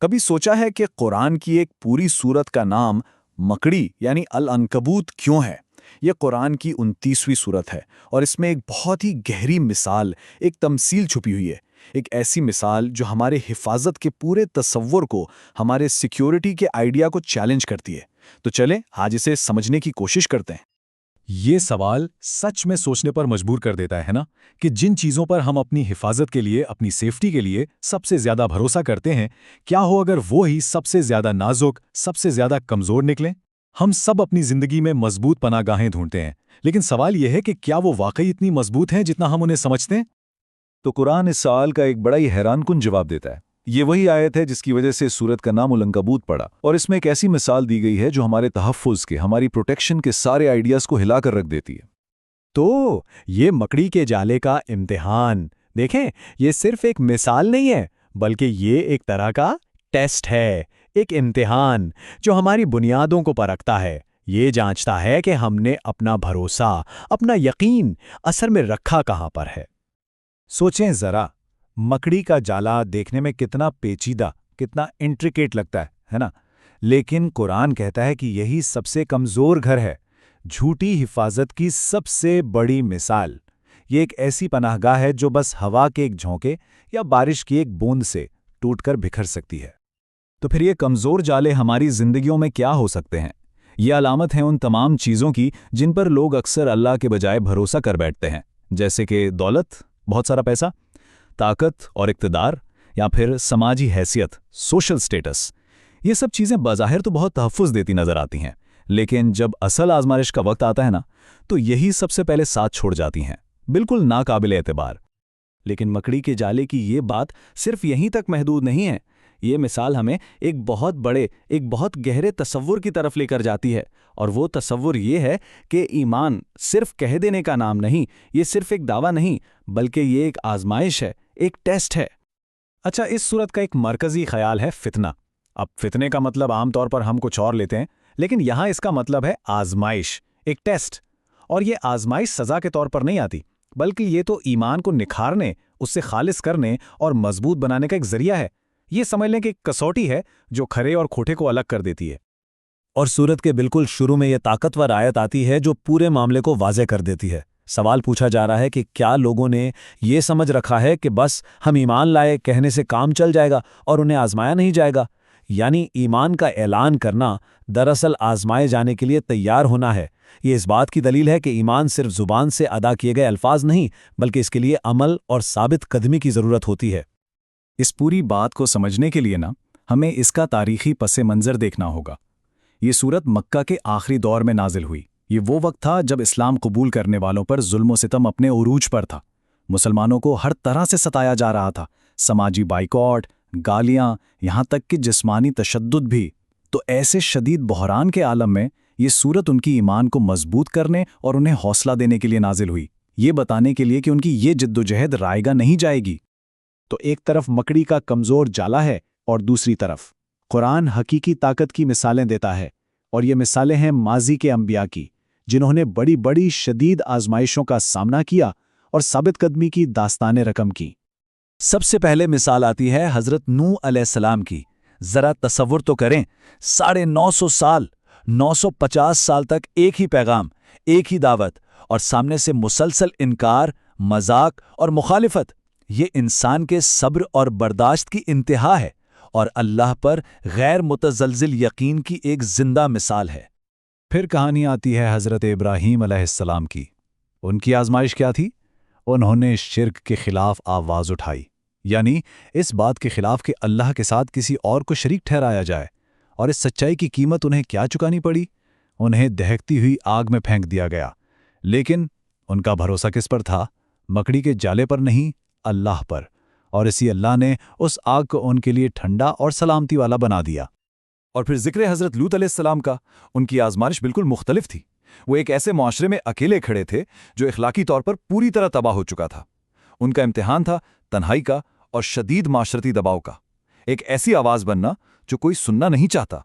کبھی سوچا ہے کہ قرآن کی ایک پوری سورت کا نام مکڑی یعنی العنکبوت کیوں ہے؟ یہ قرآن کی 29ویں سورت ہے اور اس میں ایک بہت ہی گہری مثال، ایک تمثیل چھپی ہوئی ہے۔ ایک ایسی مثال جو ہمارے حفاظت کے پورے تصور کو، ہمارے سیکیورٹی کے آئیڈیا کو چیلنج کرتی ہے۔ تو چلیں آج اسے سمجھنے کی کوشش کرتے ہیں۔ یہ سوال سچ میں سوچنے پر مجبور کر دیتا ہے نا، کہ جن چیزوں پر ہم اپنی حفاظت کے لیے، اپنی سیفٹی کے لیے سب سے زیادہ بھروسہ کرتے ہیں، کیا ہو اگر وہ ہی سب سے زیادہ نازک، سب سے زیادہ کمزور نکلیں؟ ہم سب اپنی زندگی میں مضبوط پناہ گاہیں ڈھونڈتے ہیں، لیکن سوال یہ ہے کہ کیا وہ واقعی اتنی مضبوط ہیں جتنا ہم انہیں سمجھتے ہیں؟ تو قرآن اس سوال کا ایک بڑا ہی حیران کن جواب دیتا ہے۔ یہ وہی آیت ہے جس کی وجہ سے سورت کا نام العنکبوت پڑا، اور اس میں ایک ایسی مثال دی گئی ہے جو ہمارے تحفظ کے، ہماری پروٹیکشن کے سارے آئیڈیاز کو ہلا کر رکھ دیتی ہے۔ تو یہ مکڑی کے جالے کا امتحان، دیکھیں، یہ صرف ایک مثال نہیں ہے، بلکہ یہ ایک طرح کا ٹیسٹ ہے، ایک امتحان جو ہماری بنیادوں کو پرکھتا ہے۔ یہ جانچتا ہے کہ ہم نے اپنا بھروسہ، اپنا یقین اثر میں رکھا کہاں پر ہے۔ سوچیں ذرا، مکڑی کا جالا دیکھنے میں کتنا پیچیدہ، کتنا انٹریکیٹ لگتا ہے نا؟ لیکن قرآن کہتا ہے کہ یہی سب سے کمزور گھر ہے، جھوٹی حفاظت کی سب سے بڑی مثال۔ یہ ایک ایسی پناہ گاہ ہے جو بس ہوا کے ایک جھونکے یا بارش کی ایک بوند سے ٹوٹ کر بکھر سکتی ہے۔ تو پھر یہ کمزور جالے ہماری زندگیوں میں کیا ہو سکتے ہیں؟ یہ علامت ہے ان تمام چیزوں کی جن پر لوگ اکثر اللہ کے بجائے بھروسہ کر بیٹھتے ہیں، جیسے کہ دولت، بہت سارا پیسہ، طاقت اور اقتدار، یا پھر سماجی حیثیت، سوشل سٹیٹس۔ یہ سب چیزیں بظاہر تو بہت تحفظ دیتی نظر آتی ہیں، لیکن جب اصل آزمائش کا وقت آتا ہے نا، تو یہی سب سے پہلے ساتھ چھوڑ جاتی ہیں، بالکل ناقابل اعتبار۔ لیکن مکڑی کے جالے کی یہ بات صرف یہیں تک محدود نہیں ہے۔ یہ مثال ہمیں ایک بہت بڑے، ایک بہت گہرے تصور کی طرف لے کر جاتی ہے، اور وہ تصور یہ ہے کہ ایمان صرف کہہ دینے کا نام نہیں، یہ صرف ایک دعویٰ نہیں، بلکہ یہ ایک آزمائش ہے، ایک ٹیسٹ ہے۔ اچھا، اس صورت کا ایک مرکزی خیال ہے فتنہ۔ اب فتنے کا مطلب عام طور پر ہم کچھ اور لیتے ہیں، لیکن یہاں اس کا مطلب ہے آزمائش، ایک ٹیسٹ۔ اور یہ آزمائش سزا کے طور پر نہیں آتی، بلکہ یہ تو ایمان کو نکھارنے، اس سے خالص کرنے اور مضبوط بنانے کا ایک ذریعہ ہے۔ یہ سمجھ لیں کہ ایک کسوٹی ہے جو کھرے اور کھوٹے کو الگ کر دیتی ہے۔ اور سورت کے بالکل شروع میں یہ طاقتور آیت آتی ہے جو پورے معاملے کو واضح کر دیتی ہے۔ سوال پوچھا جا رہا ہے کہ کیا لوگوں نے یہ سمجھ رکھا ہے کہ بس ہم ایمان لائے کہنے سے کام چل جائے گا اور انہیں آزمایا نہیں جائے گا؟ یعنی ایمان کا اعلان کرنا دراصل آزمائے جانے کے لیے تیار ہونا ہے۔ یہ اس بات کی دلیل ہے کہ ایمان صرف زبان سے ادا کیے گئے الفاظ نہیں، بلکہ اس کے لیے عمل اور ثابت قدمی کی ضرورت ہوتی ہے۔ اس پوری بات کو سمجھنے کے لیے ہمیں اس کا تاریخی پس منظر دیکھنا ہوگا۔ یہ سورت مکہ کے آخری دور میں نازل ہوئی۔ یہ وہ وقت تھا جب اسلام قبول کرنے والوں پر ظلم و ستم اپنے عروج پر تھا۔ مسلمانوں کو ہر طرح سے ستایا جا رہا تھا، سماجی بائیکاٹ، گالیاں، یہاں تک کہ جسمانی تشدد بھی۔ تو ایسے شدید بحران کے عالم میں یہ سورت ان کی ایمان کو مضبوط کرنے اور انہیں حوصلہ دینے کے لیے نازل ہوئی، یہ بتانے کے لیے کہ ان کی یہ جدوجہد رائے گاہ نہیں جائے گی۔ تو ایک طرف مکڑی کا کمزور جالا ہے، اور دوسری طرف قرآن حقیقی طاقت کی مثالیں دیتا ہے، اور یہ مثالیں ہیں ماضی کے انبیاء کی، جنہوں نے بڑی بڑی شدید آزمائشوں کا سامنا کیا اور ثابت قدمی کی داستانیں رقم کی۔ سب سے پہلے مثال آتی ہے حضرت نوح علیہ السلام کی۔ ذرا تصور تو کریں، 950 سال، 950 سال تک ایک ہی پیغام، ایک ہی دعوت، اور سامنے سے مسلسل انکار، مذاق اور مخالفت۔ یہ انسان کے صبر اور برداشت کی انتہا ہے، اور اللہ پر غیر متزلزل یقین کی ایک زندہ مثال ہے۔ پھر کہانی آتی ہے حضرت ابراہیم علیہ السلام کی۔ ان کی آزمائش کیا تھی؟ انہوں نے شرک کے خلاف آواز اٹھائی، یعنی اس بات کے خلاف کہ اللہ کے ساتھ کسی اور کو شریک ٹھہرایا جائے۔ اور اس سچائی کی قیمت انہیں کیا چکانی پڑی؟ انہیں دہکتی ہوئی آگ میں پھینک دیا گیا۔ لیکن ان کا بھروسہ کس پر تھا؟ مکڑی کے جالے پر نہیں، اللہ پر۔ اور اسی اللہ نے اس آگ کو ان کے لیے ٹھنڈا اور سلامتی والا بنا دیا۔ اور پھر ذکر حضرت لوط علیہ السلام کا۔ ان کی آزمائش بالکل مختلف تھی۔ وہ ایک ایسے معاشرے میں اکیلے کھڑے تھے جو اخلاقی طور پر پوری طرح تباہ ہو چکا تھا۔ ان کا امتحان تھا تنہائی کا اور شدید معاشرتی دباؤ کا، ایک ایسی آواز بننا جو کوئی سننا نہیں چاہتا۔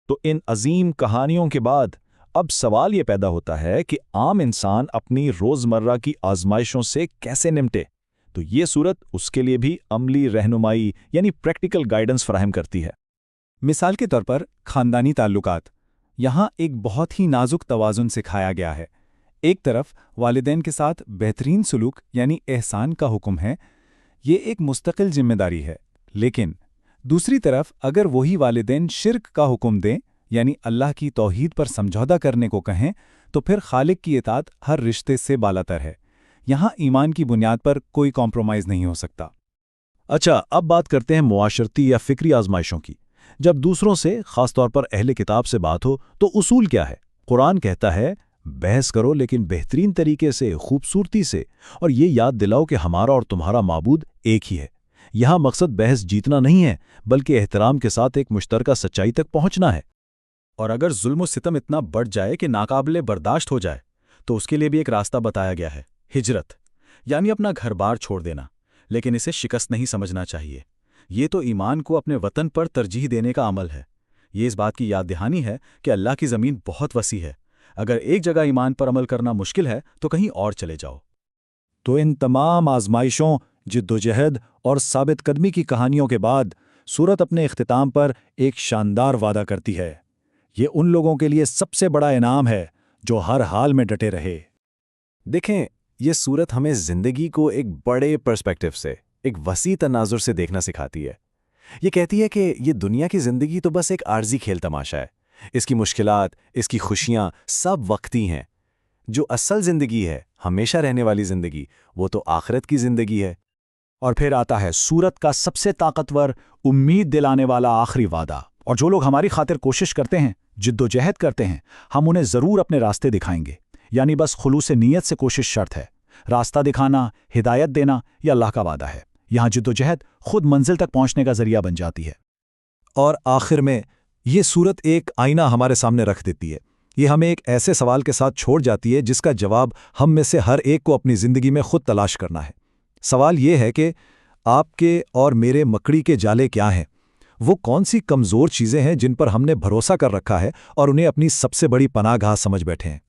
تو ان عظیم کہانیوں کے بعد اب سوال یہ پیدا ہوتا ہے کہ عام انسان اپنی روزمرہ کی آزمائشوں سے کیسے نمٹے؟ تو یہ صورت اس کے لیے بھی عملی رہنمائی یعنی پریکٹیکل گائیڈنس فراہم کرتی ہے۔ مثال کے طور پر خاندانی تعلقات، یہاں ایک بہت ہی نازک توازن سکھایا گیا ہے۔ ایک طرف والدین کے ساتھ بہترین سلوک یعنی احسان کا حکم ہے، یہ ایک مستقل ذمہ داری ہے، لیکن دوسری طرف اگر وہی والدین شرک کا حکم دیں یعنی اللہ کی توحید پر سمجھوتا کرنے کو کہیں تو پھر خالق کی اطاعت ہر رشتے سے بالاتر ہے۔ یہاں ایمان کی بنیاد پر کوئی کمپرومائز نہیں ہو سکتا۔ اچھا، اب بات کرتے ہیں معاشرتی یا فکری آزمائشوں کی۔ جب دوسروں سے، خاص طور پر اہل کتاب سے بات ہو تو اصول کیا ہے؟ قرآن کہتا ہے بحث کرو لیکن بہترین طریقے سے، خوبصورتی سے، اور یہ یاد دلاؤ کہ ہمارا اور تمہارا معبود ایک ہی ہے۔ یہاں مقصد بحث جیتنا نہیں ہے بلکہ احترام کے ساتھ ایک مشترکہ سچائی تک پہنچنا ہے۔ اور اگر ظلم و ستم اتنا بڑھ جائے کہ ناقابل برداشت ہو جائے تو اس کے لیے بھی ایک راستہ بتایا گیا ہے، ہجرت، یعنی اپنا گھر بار چھوڑ دینا، لیکن اسے شکست نہیں سمجھنا چاہیے۔ یہ تو ایمان کو اپنے وطن پر ترجیح دینے کا عمل ہے۔ یہ اس بات کی یاد دہانی ہے کہ اللہ کی زمین بہت وسیع ہے، اگر ایک جگہ ایمان پر عمل کرنا مشکل ہے تو کہیں اور چلے جاؤ۔ تو ان تمام آزمائشوں، جدوجہد اور ثابت قدمی کی کہانیوں کے بعد سورت اپنے اختتام پر ایک شاندار وعدہ کرتی ہے۔ یہ ان لوگوں کے لیے سب سے بڑا انعام ہے جو ہر حال میں ڈٹے رہے۔ دیکھیں، یہ صورت ہمیں زندگی کو ایک بڑے پرسپیکٹو سے، ایک وسیع تناظر سے دیکھنا سکھاتی ہے۔ یہ کہتی ہے کہ یہ دنیا کی زندگی تو بس ایک عارضی کھیل تماشا ہے۔ اس کی مشکلات، اس کی خوشیاں سب وقتی ہیں۔ جو اصل زندگی ہے، ہمیشہ رہنے والی زندگی، وہ تو آخرت کی زندگی ہے۔ اور پھر آتا ہے سورت کا سب سے طاقتور، امید دلانے والا آخری وعدہ۔ اور جو لوگ ہماری خاطر کوشش کرتے ہیں، جد و جہد کرتے ہیں، ہم انہیں ضرور اپنے راستے دکھائیں گے۔ یعنی بس خلوص نیت سے کوشش شرط ہے۔ راستہ دکھانا، ہدایت دینا، یہ اللہ کا وعدہ ہے۔ یہاں جد و جہد خود منزل تک پہنچنے کا ذریعہ بن جاتی ہے۔ اور آخر میں یہ صورت ایک آئینہ ہمارے سامنے رکھ دیتی ہے۔ یہ ہمیں ایک ایسے سوال کے ساتھ چھوڑ جاتی ہے جس کا جواب ہم میں سے ہر ایک کو اپنی زندگی میں خود تلاش کرنا ہے۔ سوال یہ ہے کہ آپ کے اور میرے مکڑی کے جالے کیا ہیں؟ وہ کون سی کمزور چیزیں ہیں جن پر ہم نے بھروسہ کر رکھا ہے اور انہیں اپنی سب سے بڑی پناہ گاہ سمجھ بیٹھے ہیں؟